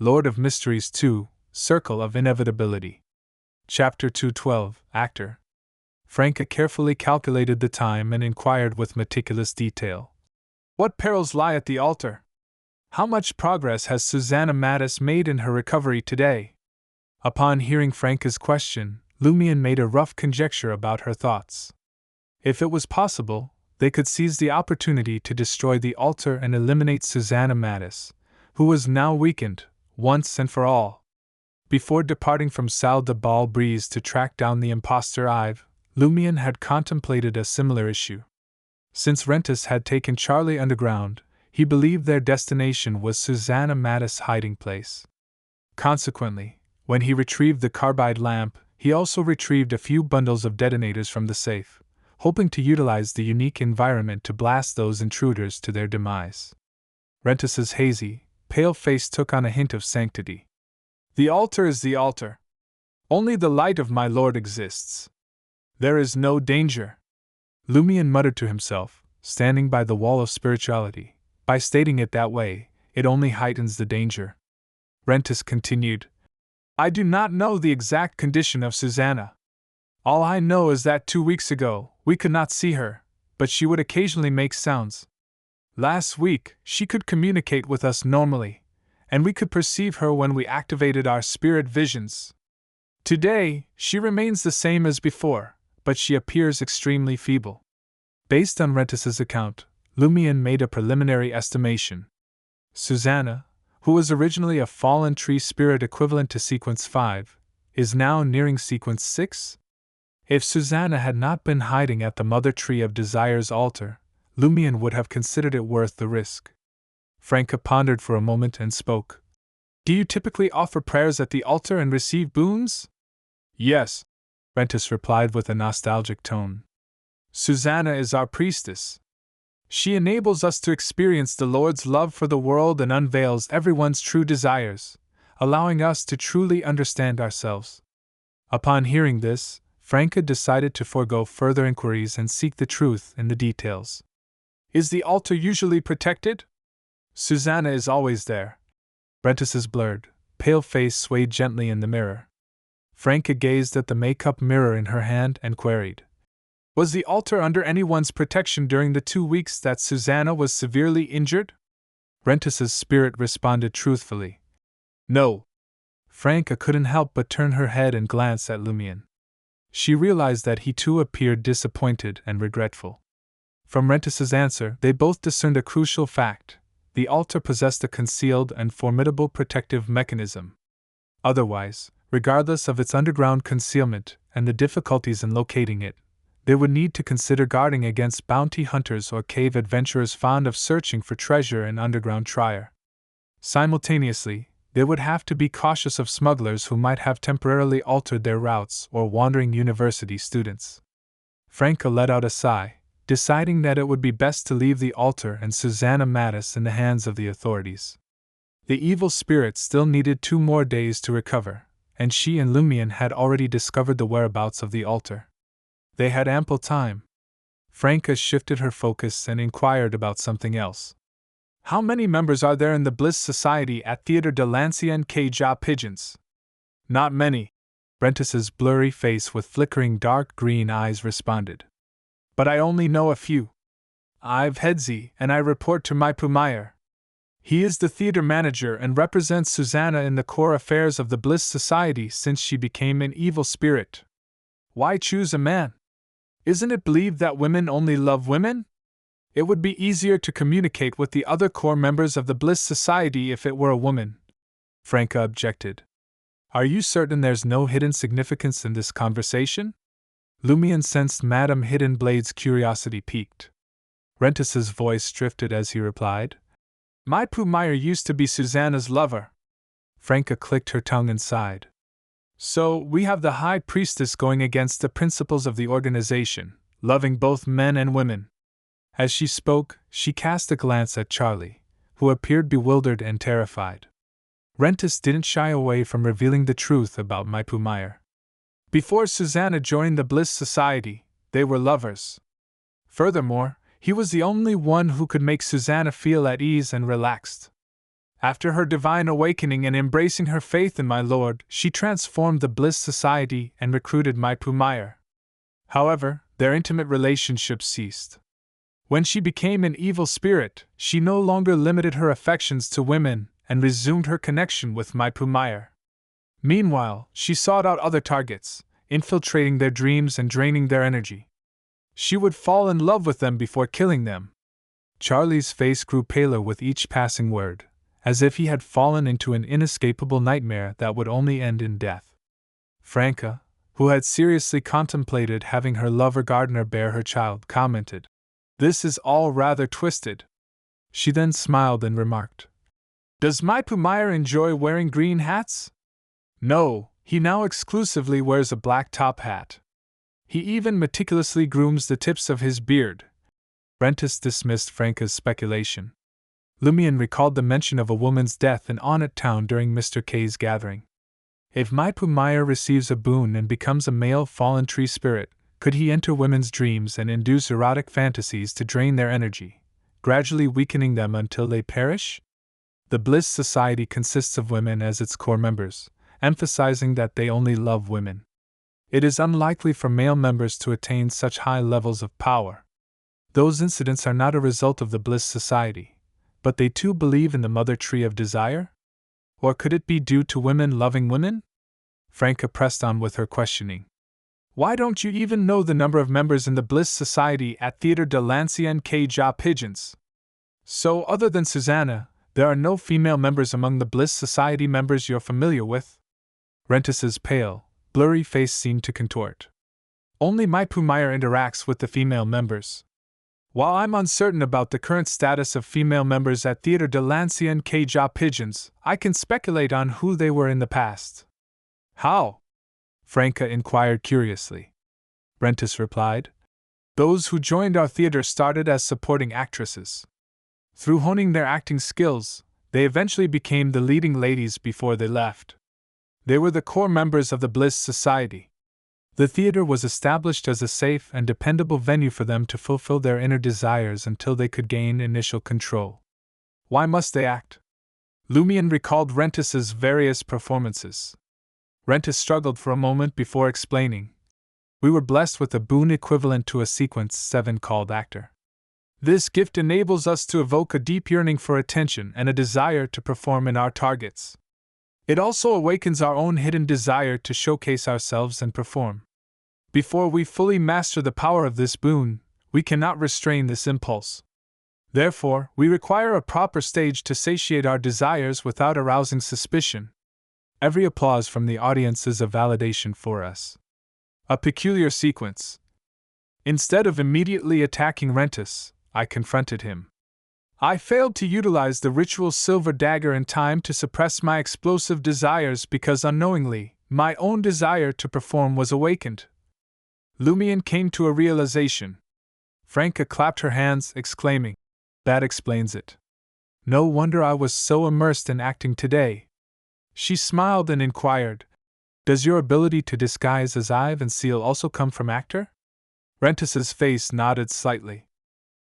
Lord of Mysteries 2, Circle of Inevitability. Chapter 212, Actor. Franca carefully calculated the time and inquired with meticulous detail. What perils lie at the altar? How much progress has Susanna Mattis made in her recovery today? Upon hearing Franca's question, Lumian made a rough conjecture about her thoughts. If it was possible, they could seize the opportunity to destroy the altar and eliminate Susanna Mattis, who was now weakened, once and for all. Before departing from Salle de Bal Brise to track down the impostor Ive, Lumian had contemplated a similar issue. Since Rentis had taken Charlie underground, he believed their destination was Susanna Mattis' hiding place. Consequently, when he retrieved the carbide lamp, he also retrieved a few bundles of detonators from the safe, hoping to utilize the unique environment to blast those intruders to their demise. Rentis's hazy, pale face took on a hint of sanctity. The altar is the altar. Only the light of my Lord exists. There is no danger. Lumian muttered to himself, standing by the wall of spirituality. By stating it that way, it only heightens the danger. Rentis continued, I do not know the exact condition of Susanna. All I know is that 2 weeks ago, we could not see her, but she would occasionally make sounds. Last week, she could communicate with us normally, and we could perceive her when we activated our spirit visions. Today, she remains the same as before, but she appears extremely feeble. Based on Rentis's account, Lumian made a preliminary estimation. Susanna, who was originally a fallen tree spirit equivalent to Sequence 5, is now nearing Sequence 6? If Susanna had not been hiding at the Mother Tree of Desire's altar, Lumian would have considered it worth the risk. Franca pondered for a moment and spoke. Do you typically offer prayers at the altar and receive boons? Yes, Rentis replied with a nostalgic tone. Susanna is our priestess. She enables us to experience the Lord's love for the world and unveils everyone's true desires, allowing us to truly understand ourselves. Upon hearing this, Franca decided to forego further inquiries and seek the truth in the details. Is the altar usually protected? Susanna is always there. Rentis's blurred, pale face swayed gently in the mirror. Franca gazed at the make-up mirror in her hand and queried. Was the altar under anyone's protection during the 2 weeks that Susanna was severely injured? Rentis's spirit responded truthfully. No. Franca couldn't help but turn her head and glance at Lumian. She realized that he too appeared disappointed and regretful. From Rentis's answer, they both discerned a crucial fact. The altar possessed a concealed and formidable protective mechanism. Otherwise, regardless of its underground concealment and the difficulties in locating it, they would need to consider guarding against bounty hunters or cave adventurers fond of searching for treasure in underground trier. Simultaneously, they would have to be cautious of smugglers who might have temporarily altered their routes or wandering university students. Franca let out a sigh, deciding that it would be best to leave the altar and Susanna Mattis in the hands of the authorities. The evil spirit still needed 2 more days to recover, and she and Lumian had already discovered the whereabouts of the altar. They had ample time. Franca shifted her focus and inquired about something else. How many members are there in the Bliss Society at Theatre de l'Ancien Caja Pigeons? Not many, Rentis's blurry face with flickering dark green eyes responded. But I only know a few. I've Hedzi, and I report to my Pumayer. He is the theater manager and represents Susanna in the core affairs of the Bliss Society since she became an evil spirit. Why choose a man? Isn't it believed that women only love women? It would be easier to communicate with the other core members of the Bliss Society if it were a woman, Franca objected. Are you certain there's no hidden significance in this conversation? Lumian sensed Madame Hidden Blade's curiosity piqued. Rentis's voice drifted as he replied. My Pumayer used to be Susanna's lover. Franca clicked her tongue and sighed. So, we have the High Priestess going against the principles of the organization, loving both men and women. As she spoke, she cast a glance at Charlie, who appeared bewildered and terrified. Rentis didn't shy away from revealing the truth about my Pumayer. Before Susanna joined the Bliss Society, they were lovers. Furthermore, he was the only one who could make Susanna feel at ease and relaxed. After her divine awakening and embracing her faith in my Lord, she transformed the Bliss Society and recruited my Pumayer. However, their intimate relationship ceased. When she became an evil spirit, she no longer limited her affections to women and resumed her connection with my Pumayer. Meanwhile, she sought out other targets, infiltrating their dreams and draining their energy. She would fall in love with them before killing them. Charlie's face grew paler with each passing word, as if he had fallen into an inescapable nightmare that would only end in death. Franca, who had seriously contemplated having her lover Gardner bear her child, commented, "This is all rather twisted." She then smiled and remarked, "Does my Pumayer enjoy wearing green hats?" "No, he now exclusively wears a black top hat. He even meticulously grooms the tips of his beard." Rentis dismissed Franca's speculation. Lumion recalled the mention of a woman's death in Onnet Town during Mr. K's gathering. If my Pumayer receives a boon and becomes a male fallen tree spirit, could he enter women's dreams and induce erotic fantasies to drain their energy, gradually weakening them until they perish? The Bliss Society consists of women as its core members, emphasizing that they only love women. It is unlikely for male members to attain such high levels of power. Those incidents are not a result of the Bliss Society, but they too believe in the mother tree of desire? Or could it be due to women loving women? Franca pressed on with her questioning. "Why don't you even know the number of members in the Bliss Society at Theatre de l'Ancien Ja Pigeons? So, other than Susanna, there are no female members among the Bliss Society members you're familiar with?" Rentis's pale, blurry face seemed to contort. "Only my Pumayer interacts with the female members. While I'm uncertain about the current status of female members at Theatre de l'Ancien Ja Pigeons, I can speculate on who they were in the past." "How?" Franca inquired curiously. Rentis replied, "Those who joined our theater started as supporting actresses. Through honing their acting skills, they eventually became the leading ladies before they left. They were the core members of the Bliss Society. The theater was established as a safe and dependable venue for them to fulfill their inner desires until they could gain initial control." "Why must they act?" Lumion recalled Rentis's various performances. Rentis struggled for a moment before explaining. "We were blessed with a boon equivalent to a Sequence 7 called Actor. This gift enables us to evoke a deep yearning for attention and a desire to perform in our targets. It also awakens our own hidden desire to showcase ourselves and perform. Before we fully master the power of this boon, we cannot restrain this impulse. Therefore, we require a proper stage to satiate our desires without arousing suspicion." Every applause from the audience is a validation for us. A peculiar sequence. Instead of immediately attacking Rentis, I confronted him. I failed to utilize the ritual silver dagger in time to suppress my explosive desires because unknowingly, my own desire to perform was awakened. Lumion came to a realization. Franca clapped her hands, exclaiming, "That explains it. No wonder I was so immersed in acting today." She smiled and inquired, "Does your ability to disguise as Ive and Seal also come from actor?" Rentis's face nodded slightly.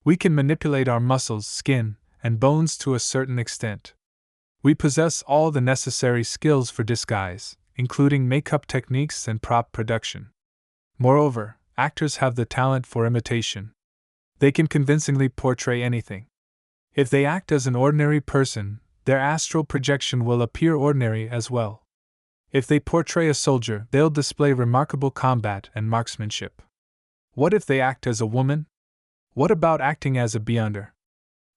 "We can manipulate our muscles, skin, and bones to a certain extent. We possess all the necessary skills for disguise, including makeup techniques and prop production. Moreover, actors have the talent for imitation. They can convincingly portray anything. If they act as an ordinary person, their astral projection will appear ordinary as well. If they portray a soldier, they'll display remarkable combat and marksmanship. What if they act as a woman? What about acting as a Beyonder?"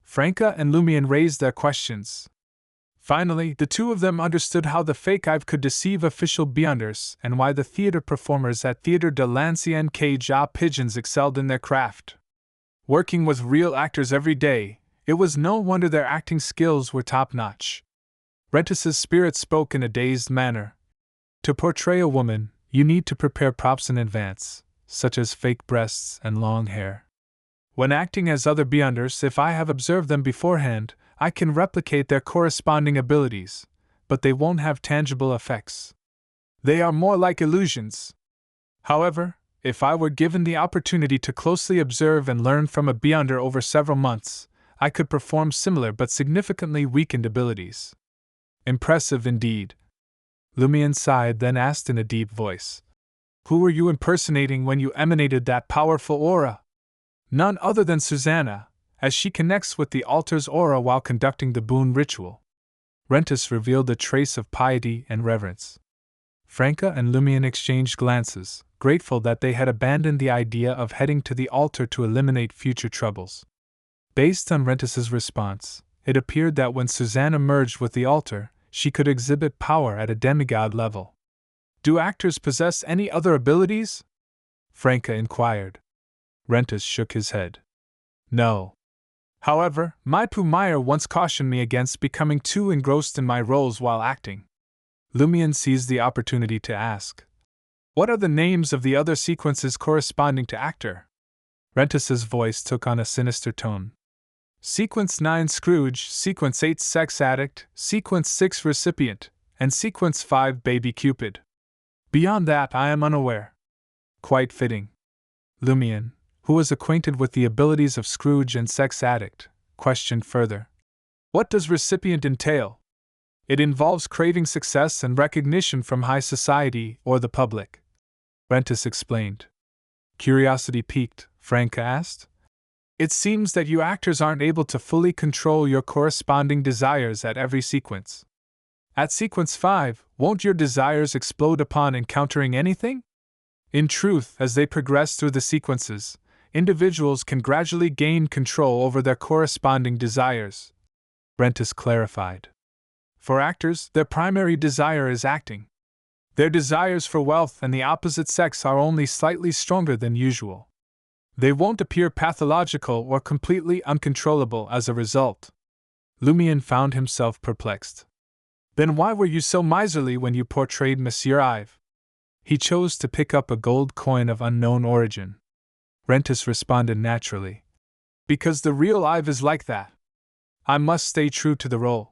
Franca and Lumion raised their questions. Finally, the two of them understood how the fake Ive could deceive official Beyonders and why the theater performers at Theatre de l'Ancien Ja Pigeons excelled in their craft. Working with real actors every day, it was no wonder their acting skills were top-notch. Rentis's spirit spoke in a dazed manner. To portray a woman, you need to prepare props in advance, such as fake breasts and long hair. When acting as other Beyonders, if I have observed them beforehand, I can replicate their corresponding abilities, but they won't have tangible effects. They are more like illusions. However, if I were given the opportunity to closely observe and learn from a Beyonder over several months, I could perform similar but significantly weakened abilities. Impressive indeed. Lumion sighed, then asked in a deep voice. Who were you impersonating when you emanated that powerful aura? None other than Susanna, as she connects with the altar's aura while conducting the boon ritual. Rentus revealed a trace of piety and reverence. Franca and Lumion exchanged glances, grateful that they had abandoned the idea of heading to the altar to eliminate future troubles. Based on Rentus's response, it appeared that when Susanna merged with the altar, she could exhibit power at a demigod level. Do actors possess any other abilities? Franca inquired. Rentus shook his head. No. However, my Meyer once cautioned me against becoming too engrossed in my roles while acting. Lumion seized the opportunity to ask. What are the names of the other sequences corresponding to actor? Rentus's voice took on a sinister tone. Sequence 9 Scrooge, Sequence 8 Sex Addict, Sequence 6 Recipient, and Sequence 5 Baby Cupid. Beyond that I am unaware. Quite fitting. Lumion, who was acquainted with the abilities of Scrooge and Sex Addict, questioned further. What does recipient entail? It involves craving success and recognition from high society or the public. Rentus explained. Curiosity piqued, Franca asked. It seems that you actors aren't able to fully control your corresponding desires at every sequence. At sequence 5, won't your desires explode upon encountering anything? In truth, as they progress through the sequences, individuals can gradually gain control over their corresponding desires. Rentus clarified. For actors, their primary desire is acting. Their desires for wealth and the opposite sex are only slightly stronger than usual. They won't appear pathological or completely uncontrollable as a result. Lumion found himself perplexed. Then why were you so miserly when you portrayed Monsieur Ive? He chose to pick up a gold coin of unknown origin. Rentus responded naturally. Because the real Ive is like that. I must stay true to the role.